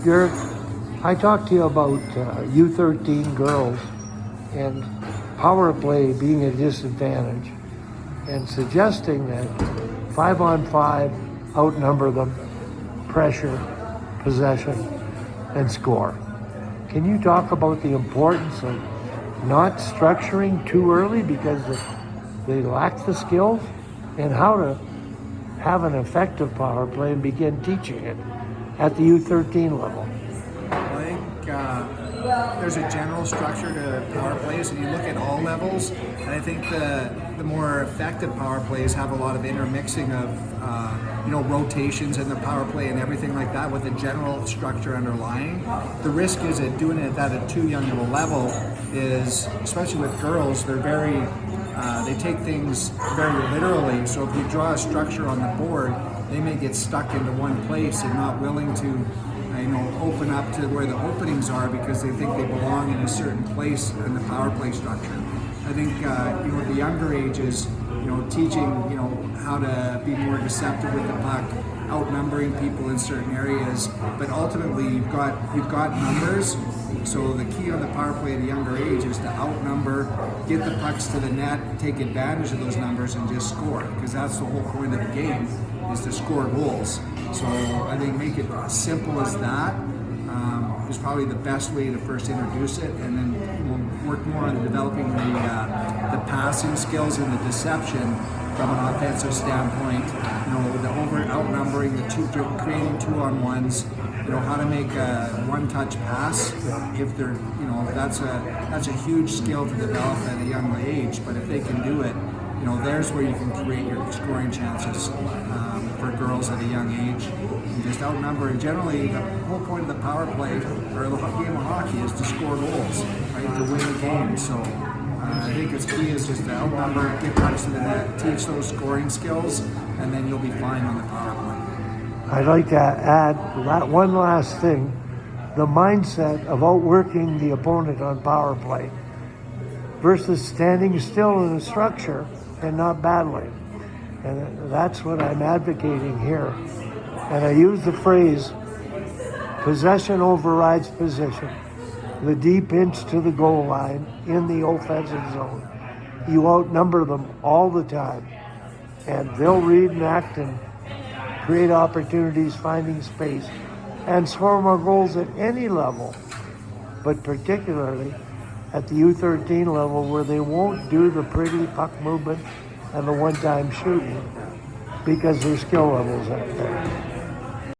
Garrett, I talked to you about U13 girls and power play being a disadvantage and suggesting that 5-on-5 outnumber them, pressure, possession, and score. Can you talk about the importance of not structuring too early because they lack the skills, and how to have an effective power play and begin teaching it at the U13 level? I think there's a general structure to power plays, and you look at all levels, and I think the more effective power plays have a lot of intermixing of rotations in the power play and everything like that with a general structure underlying. The risk is that doing it at a too young of a level is, especially with girls, they're very they take things very literally. So if you draw a structure on the board, they may get stuck into one place and not willing to open up to where the openings are because they think they belong in a certain place in the power play structure. I think the younger ages, teaching how to be more deceptive with the puck, outnumbering people in certain areas, but ultimately you've got numbers. So the key on the power play at a younger age is to outnumber, get the pucks to the net, take advantage of those numbers, and just score. Because that's the whole point of the game, is to score goals. So I think make it as simple as that is probably the best way to first introduce it, and then work more on developing the passing skills and the deception from an offensive standpoint. The outnumbering, creating 2-on-1s. How to make a one-touch pass. If they're, that's a huge skill to develop at a young age. But if they can do it, there's where you can create your scoring chances for girls at a young age. And just outnumber. And generally, the whole point of the power play or the game of hockey is to score goals, right? To win the game. So I think it's key is just to outnumber, get pucks to the net, teach those scoring skills, and then you'll be fine on the power play. I'd like to add that one last thing, the mindset of outworking the opponent on power play versus standing still in a structure and not battling. And that's what I'm advocating here. And I use the phrase, possession overrides position. The deep inch to the goal line in the offensive zone. You outnumber them all the time. And they'll read and act and create opportunities, finding space, and score more goals at any level, but particularly at the U13 level where they won't do the pretty puck movement and the one-time shooting because their skill levels aren't there.